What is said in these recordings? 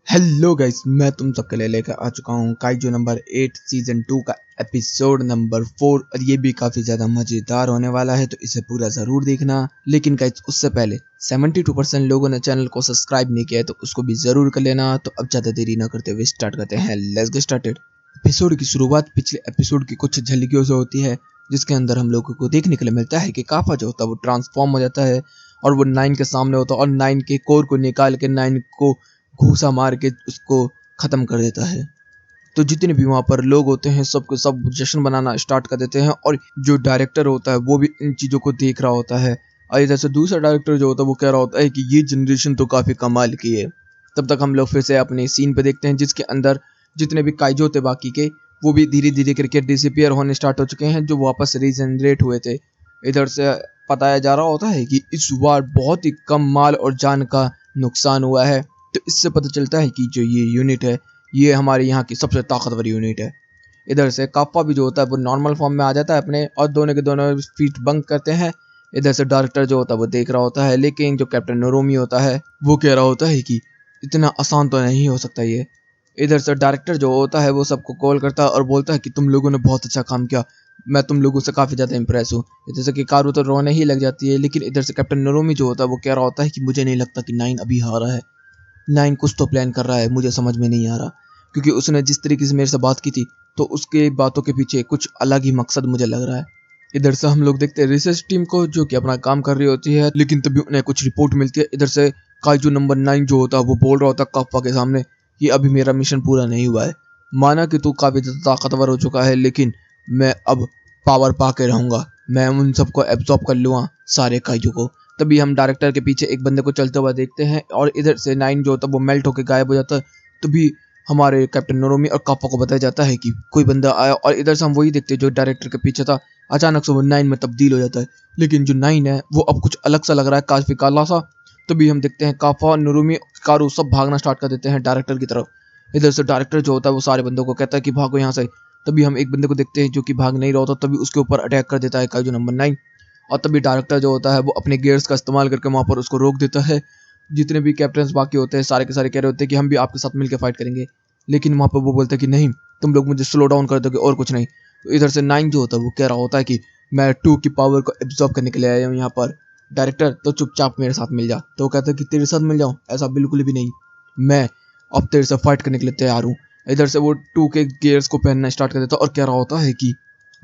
Hello guys, मैं तुम सबके लिए लेकर आ चुका हूँ काइजू नंबर 8 सीजन 2 का एपिसोड नंबर 4 और ये भी काफ़ी ज़्यादा मज़ेदार होने वाला है, तो इसे पूरा ज़रूर देखना। लेकिन गाइस उससे पहले 72% लोगों ने चैनल को सब्सक्राइब नहीं किया है, तो उसको भी ज़रूर कर लेना। तो अब ज़्यादा देरी ना करते हुए स्टार्ट करते हैं। Let's get started. एपिसोड की शुरुआत पिछले एपिसोड की कुछ झलकियों से होती है, जिसके अंदर हम लोगों को देखने के लिए मिलता है कि काफा जो होता है वो ट्रांसफॉर्म हो जाता है और वो 9 के सामने होता है और 9 के कोर को निकाल के 9 को घूसा मार के उसको खत्म कर देता है। तो जितने भी वहाँ पर लोग होते हैं सबके सब जश्न बनाना स्टार्ट कर देते हैं और जो डायरेक्टर होता है वो भी इन चीज़ों को देख रहा होता है। और इधर से दूसरा डायरेक्टर जो होता है वो कह रहा होता है कि ये जनरेशन तो काफ़ी कमाल की है। तब तक हम लोग फिर से अपने सीन पे देखते हैं, जिसके अंदर जितने भी काइजो थे बाकी के, वो भी धीरे धीरे करके डिसअपियर होने स्टार्ट हो चुके हैं, जो वापस रीजनरेट हुए थे। इधर से बताया जा रहा होता है कि इस बार बहुत ही कम माल और जान का नुकसान हुआ है। तो इससे पता चलता है कि जो ये यूनिट है ये हमारे यहाँ की सबसे ताकतवर यूनिट है। इधर से काप्पा भी जो होता है वो नॉर्मल फॉर्म में आ जाता है अपने, और दोनों के दोनों फीट बंक करते हैं। इधर से डायरेक्टर जो होता है वो देख रहा होता है, लेकिन जो कैप्टन नोरोमी होता है वो कह रहा होता है कि इतना आसान तो नहीं हो सकता ये। इधर से डायरेक्टर जो होता है वो सबको कॉल करता है और बोलता है कि तुम लोगों ने बहुत अच्छा काम किया, मैं तुम लोगों से काफ़ी ज़्यादा इंप्रेस हूँ। जैसे कि कारू तो रोने ही लग जाती है, लेकिन इधर से कैप्टन नोरोमी जो होता है वो कह रहा होता है कि मुझे नहीं लगता कि 9 अभी हारा है। 9 कुछ तो प्लान कर रहा है, मुझे समझ में नहीं आ रहा, क्योंकि उसने जिस तरीके से मेरे से बात की थी तो उसके बातों के पीछे कुछ अलग ही मकसद मुझे लग रहा है। इधर से हम लोग देखते हैं रिसर्च टीम को, जो कि अपना काम कर रही होती है, लेकिन तभी उन्हें कुछ रिपोर्ट मिलती है। इधर से काइजू नंबर 9 जो होता है वो बोल रहा होता है काप्पा के सामने कि अभी मेरा मिशन पूरा नहीं हुआ है। माना कि तू काफ़ी ताकतवर हो चुका है, लेकिन मैं अब पावर पा के रहूँगा, मैं उन सबको एब्जॉर्ब कर लूँगा, सारे काइजू को। तभी हम डायरेक्टर के पीछे एक बंदे को चलते हुआ देखते हैं और इधर से 9 जो होता है वो मेल्ट होकर गायब हो जाता है। तभी हमारे कैप्टन नोरोमी और काप्पा को बताया जाता है कि कोई बंदा आया, और इधर से हम वही देखते हैं जो डायरेक्टर के पीछे था। अचानक से वो 9 में तब्दील हो जाता है, लेकिन जो 9 है वो अब कुछ अलग सा लग रहा है, काफी काला सा। तभी हम देखते हैं काप्पा, नोरोमी, कारू सब भागना स्टार्ट कर देते हैं डायरेक्टर की तरफ। इधर से डायरेक्टर जो होता है वो सारे बंदों को कहता है कि भागो यहाँ से। तभी हम एक बंदे को देखते हैं जो कि भाग नहीं रहा होता, तभी उसके ऊपर अटैक कर देता है काइजू नंबर 9। और तभी डायरेक्टर जो होता है वो अपने गियर्स का इस्तेमाल करके वहाँ पर उसको रोक देता है। जितने भी कैप्टन्स बाकी होते हैं सारे के सारे कह रहे होते हैं कि हम भी आपके साथ मिलकर फाइट करेंगे, लेकिन वहाँ पर वो बोलते हैं कि नहीं, तुम लोग मुझे स्लो डाउन कर दोगे और कुछ नहीं। तो इधर से 9 जो होता है वो कह रहा होता है कि मैं 2 की पावर को एब्जॉर्ब करने के लिए आया हूँ यहाँ पर। डायरेक्टर तो चुपचाप मेरे साथ मिल जा। तो वो कहता है कि तेरे साथ मिल जाऊँ? ऐसा बिल्कुल भी नहीं, मैं अब तेरे से फाइट करने के लिए तैयार हूँ। इधर से वो 2 के गियर्स को पहनना स्टार्ट कर देता है और कह रहा होता है कि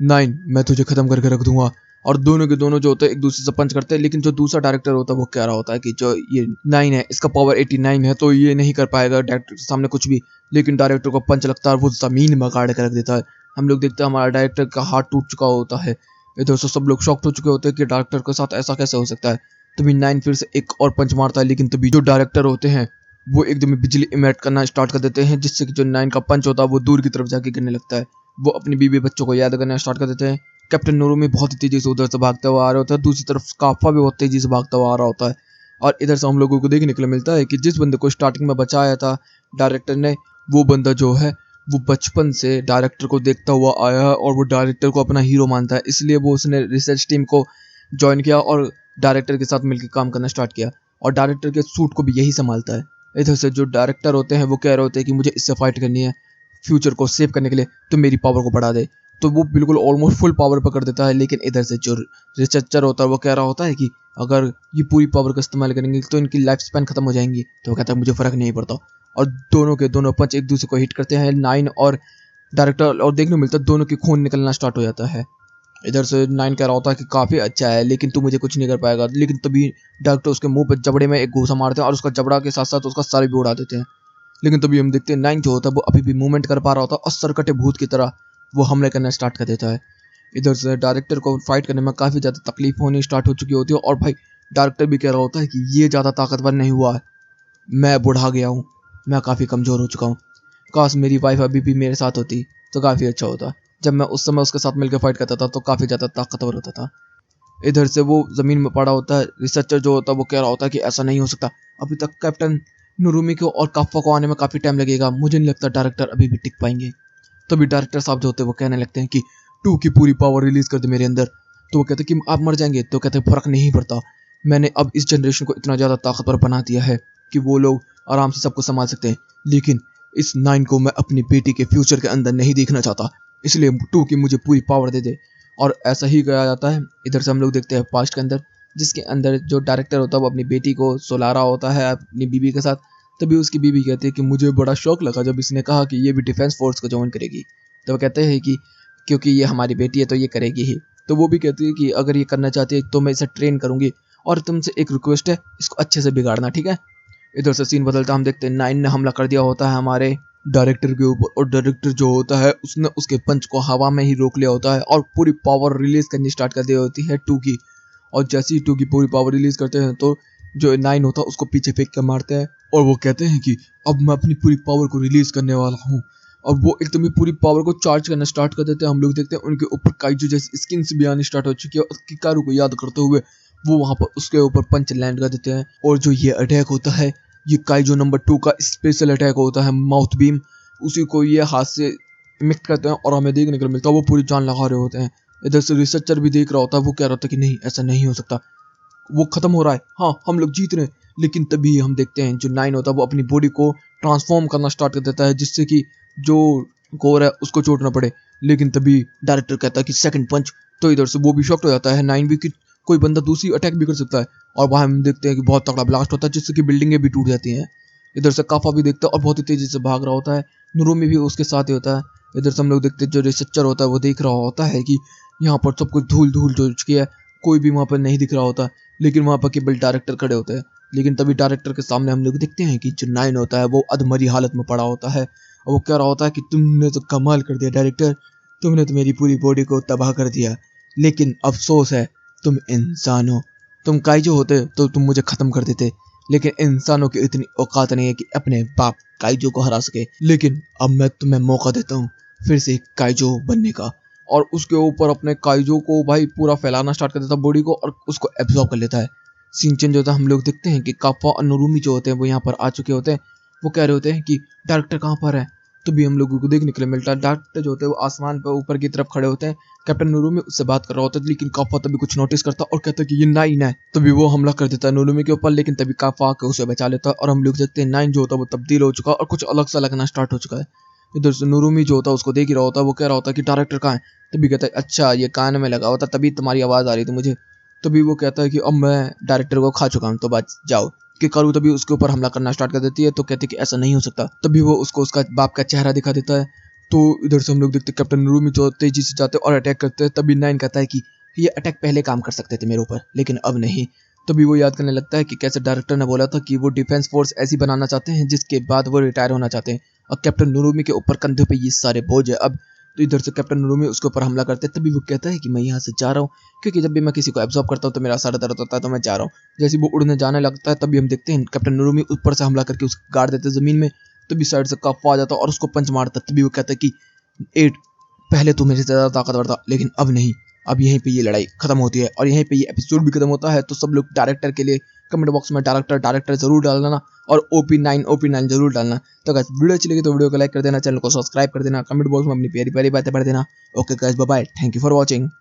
9, मैं तुझे खत्म करके रख दूंगा। और दोनों के दोनों जो होते हैं एक दूसरे से पंच करते हैं, लेकिन जो दूसरा डायरेक्टर होता है वो कह रहा होता है कि जो ये 9 है इसका पावर 89 है, तो ये नहीं कर पाएगा डायरेक्टर के सामने कुछ भी। लेकिन डायरेक्टर को पंच लगता है और वो ज़मीन में गाड़ कर रख देता है। हम लोग देखते हैं हमारा डायरेक्टर का हाथ टूट चुका होता है। इधर से सब लोग शॉक्ड हो चुके होते हैं कि डायरेक्टर के साथ ऐसा कैसे हो सकता है। तभी 9 फिर से एक और पंच मारता है, लेकिन तभी जो डायरेक्टर होते हैं वो एकदम बिजली इमेट करना स्टार्ट कर देते हैं, जिससे कि जो 9 का पंच होता है वो दूर की तरफ जाके गिरने लगता है। वो अपनी बीवी बच्चों को याद करना स्टार्ट कर देते हैं। कैप्टन नोरोमी बहुत ही तेजी से उधर से भागता हुआ आ रहा होता है, दूसरी तरफ काफा भी बहुत तेजी से भागता हुआ आ रहा होता है। और इधर से हम लोगों को देखने के लिए मिलता है कि जिस बंदे को स्टार्टिंग में बचाया था डायरेक्टर ने, वो बंदा जो है वो बचपन से डायरेक्टर को देखता हुआ आया है और वो डायरेक्टर को अपना हीरो मानता है, इसलिए वो उसने रिसर्च टीम को ज्वाइन किया और डायरेक्टर के साथ मिलकर काम करना स्टार्ट किया, और डायरेक्टर के सूट को भी यही संभालता है। इधर से जो डायरेक्टर होते हैं वो कह रहे होते हैं कि मुझे इससे फाइट करनी है, फ्यूचर को सेव करने के लिए तो मेरी पावर को बढ़ा दे। तो वो बिल्कुल ऑलमोस्ट फुल पावर पकड़ देता है, लेकिन इधर से जो रिसर्चर होता है वो कह रहा होता है कि अगर ये पूरी पावर का इस्तेमाल करेंगे तो इनकी लाइफ स्पैन खत्म हो जाएंगी। तो वो कहता है मुझे फर्क नहीं पड़ता, और दोनों के दोनों पंच एक दूसरे को हिट करते हैं 9 और डायरेक्टर, और देखने को मिलता है दोनों की खून निकलना स्टार्ट हो जाता है। इधर से 9 कह रहा होता है कि काफ़ी अच्छा है, लेकिन तू मुझे कुछ नहीं कर पाएगा। लेकिन तभी डायरेक्टर उसके मुंह पर जबड़े में एक घूसा मारते हैं और उसका जबड़ा के साथ साथ उसका सर भी उड़ा देते हैं। लेकिन तभी हम देखते हैं 9 जो होता है वो अभी भी मूवमेंट कर पा रहा होता है और सरकटे भूत की तरह वो हमले करना स्टार्ट कर देता है। इधर से डायरेक्टर को फाइट करने में काफ़ी ज़्यादा तकलीफ होनी स्टार्ट हो चुकी होती है, और भाई डायरेक्टर भी कह रहा होता है कि ये ज़्यादा ताकतवर नहीं हुआ है, मैं बुढ़ा गया हूँ, मैं काफ़ी कमज़ोर हो चुका हूँ। काश मेरी वाइफ अभी भी मेरे साथ होती तो काफ़ी अच्छा होता। जब मैं उस समय उसके साथ मिलकर फाइट करता था तो काफ़ी ज़्यादा ताकतवर होता था। इधर से वो ज़मीन में पड़ा होता है, रिसर्चर जो होता है वो कह रहा होता है कि ऐसा नहीं हो सकता, अभी तक कैप्टन नोरोमी को और काफ्फा को आने में काफ़ी टाइम लगेगा, मुझे नहीं लगता डायरेक्टर अभी भी टिक पाएंगे। तभी डायरेक्टर साहब जो होते हैं वो कहने लगते हैं कि 2 की पूरी पावर रिलीज कर दे मेरे अंदर। तो वो कहते हैं कि आप मर जाएंगे। तो कहते हैं फ़र्क नहीं पड़ता, मैंने अब इस जनरेशन को इतना ज़्यादा ताकतवर बना दिया है कि वो लोग आराम से सब कुछ संभाल सकते हैं, लेकिन इस 9 को मैं अपनी बेटी के फ्यूचर के अंदर नहीं देखना चाहता, इसलिए 2 की मुझे पूरी पावर दे दे। और ऐसा ही कहा जाता है। इधर से हम लोग देखते हैं पास्ट के अंदर, जिसके अंदर जो डायरेक्टर होता है वो अपनी बेटी को सुला रहा होता है अपनी बीवी के साथ। तभी उसकी बीवी कहती है कि मुझे बड़ा शौक लगा जब इसने कहा कि ये भी डिफेंस फोर्स को ज्वाइन करेगी। तो वो कहते हैं कि क्योंकि ये हमारी बेटी है तो ये करेगी ही। तो वो भी कहती है कि अगर ये करना चाहती है तो मैं इसे ट्रेन करूंगी, और तुमसे एक रिक्वेस्ट है, इसको अच्छे से बिगाड़ना, ठीक है। इधर से सीन बदलता हम देखते हैं 9 ने हमला कर दिया होता है हमारे डायरेक्टर के ऊपर, और डायरेक्टर जो होता है उसने उसके पंच को हवा में ही रोक लिया होता है और पूरी पावर रिलीज करनी स्टार्ट कर दी होती है 2 की। और जैसे ही 2 की पूरी पावर रिलीज करते हैं तो जो 9 होता है उसको पीछे फेंक कर मारते हैं, और वो कहते हैं कि अब मैं अपनी पूरी पावर को रिलीज करने वाला हूँ। और वो एकदम ही पूरी पावर को चार्ज करना स्टार्ट कर देते हैं। हम लोग देखते हैं उनके ऊपर काइजू जैसी स्किन्स भी आनी स्टार्ट हो चुकी है, और किकारू को याद करते हुए वो वहां पर उसके ऊपर पंच लैंड कर देते हैं। और जो ये अटैक होता है, ये काइजो नंबर 2 का स्पेशल अटैक होता है, माउथ बीम। उसी को ये हाथ से मिक्स करते हैं और हमें देखने को मिलता है वो पूरी जान लगा रहे होते हैं। इधर से रिसर्चर भी देख रहा होता है, वो कह रहा था कि नहीं ऐसा नहीं हो सकता, वो खत्म हो रहा है, हाँ हम लोग जीत रहे हैं। लेकिन तभी हम देखते हैं जो 9 होता है वो अपनी बॉडी को ट्रांसफॉर्म करना स्टार्ट कर देता है, जिससे कि जो गोर है उसको चोट ना पड़े। लेकिन तभी डायरेक्टर कहता है कि सेकंड पंच। तो इधर से वो भी शॉक्ट हो जाता है 9 भी कि कोई बंदा दूसरी अटैक भी कर सकता है। और वहां हम देखते हैं कि बहुत तगड़ा ब्लास्ट होता है, जिससे कि बिल्डिंगें भी टूट जाती हैं। इधर से काफा भी देखता है और बहुत ही तेजी से भाग रहा होता है। नुरुमी भी उसके साथ ही होता है। इधर से हम लोग देखते हैं जो रिसर्चर होता है वो देख रहा होता है कि यहाँ पर सब कुछ धूल धूल हो चुकी है, कोई भी वहाँ पर नहीं दिख रहा होता। लेकिन वहाँ पर केवल डायरेक्टर खड़े होते हैं। लेकिन तभी डायरेक्टर के सामने हम लोग देखते हैं कि जो 9 होता है वो अधमरी हालत में पड़ा होता है, और वो कह रहा होता है कि तुमने तो कमाल कर दिया डायरेक्टर, तुमने तो मेरी पूरी बॉडी को तबाह कर दिया। लेकिन अफसोस है, तुम इंसान हो, तुम काइजो होते तो तुम मुझे खत्म कर देते। लेकिन इंसानों की इतनी औकात नहीं है कि अपने बाप काइजो को हरा सके। लेकिन अब मैं तुम्हें मौका देता हूँ फिर से काइजो बनने का। और उसके ऊपर अपने काइजो को भाई पूरा फैलाना स्टार्ट कर देता है बॉडी को, और उसको एब्जॉर्ब कर लेता है। सीन चेंज होता है। हम लोग देखते हैं कि काफा और नुरुमी जो होते हैं वो यहाँ पर आ चुके होते हैं। वो कह रहे होते हैं कि डायरेक्टर कहाँ पर है। तो भी हम लोगों को देखने के लिए मिलता है डायरेक्टर जो होते हैं वो आसमान पर ऊपर की तरफ खड़े होते हैं। कैप्टन नुरुमी उससे बात कर रहा होता है, लेकिन काफा तभी कुछ नोटिस करता है और कहता है कि ये 9 है। तभी वो हमला कर देता है नुरुमी के ऊपर, लेकिन तभी काफा आके उसे बचा लेता है। और हम लोग देखते हैं 9 जो होता है वो तब्दील हो चुका है और कुछ अलग सा लगना स्टार्ट हो चुका है। इधर से नुरुमी जो होता है उसको देख ही रहा होता है। वो कह रहा होता है कि डायरेक्टर कहाँ है। तभी कहता है अच्छा ये कान में लगा होता तभी तुम्हारी आवाज आ रही थी मुझे। तभी वो कहता है कि अब मैं डायरेक्टर को खा चुका हूँ तो बच जाओ। कि करू तभी उसके ऊपर हमला करना स्टार्ट कर देती है। तो कहते कि ऐसा नहीं हो सकता। तभी वो उसको उसका बाप का चेहरा दिखा देता है। तो इधर से हम लोग देखते कैप्टन नुरुमी जो तेजी से जाते और अटैक करते हैं। तभी 9 कहता है कि ये अटैक पहले काम कर सकते थे मेरे ऊपर, लेकिन अब नहीं। तभी वो याद करने लगता है कि कैसे डायरेक्टर ने बोला था कि वो डिफेंस फोर्स ऐसी बनाना चाहते हैं जिसके बाद वो रिटायर होना चाहते हैं, और कैप्टन नुरुमी के ऊपर कंधे पे ये सारे बोझ है अब। तो इधर से कैप्टन नुरुमी उसके ऊपर हमला करते हैं। तभी वो कहता है कि मैं यहाँ से जा रहा हूँ, क्योंकि जब भी मैं किसी को एब्जॉर्ब करता हूँ तो मेरा सर दर्द होता है, तो मैं जा रहा हूँ। जैसे वो उड़ने जाने लगता है तभी हम देखते हैं कैप्टन नुरुमी ऊपर से हमला करके उसको गाड़ देते हैं जमीन में। तभी साइड से काफा आ जाता है और उसको पंच मारता है। तभी वो कहता है कि 8 पहले तू मेरे से ज्यादा ताकतवर था, लेकिन अब नहीं। अब यहीं पे ये लड़ाई खत्म होती है और यहीं पे ये एपिसोड भी खत्म होता है। तो सब लोग डायरेक्टर के लिए कमेंट बॉक्स में डायरेक्टर डायरेक्टर जरूर डालना, और OP9 जरूर डालना। तो गाइस वीडियो अच्छी लगी तो वीडियो को लाइक कर देना, चैनल को सब्सक्राइब कर देना, कमेंट बॉक्स में अपनी प्यारी प्यारी बातें पढ़ देना। Okay guys, bye bye, thank you for watching.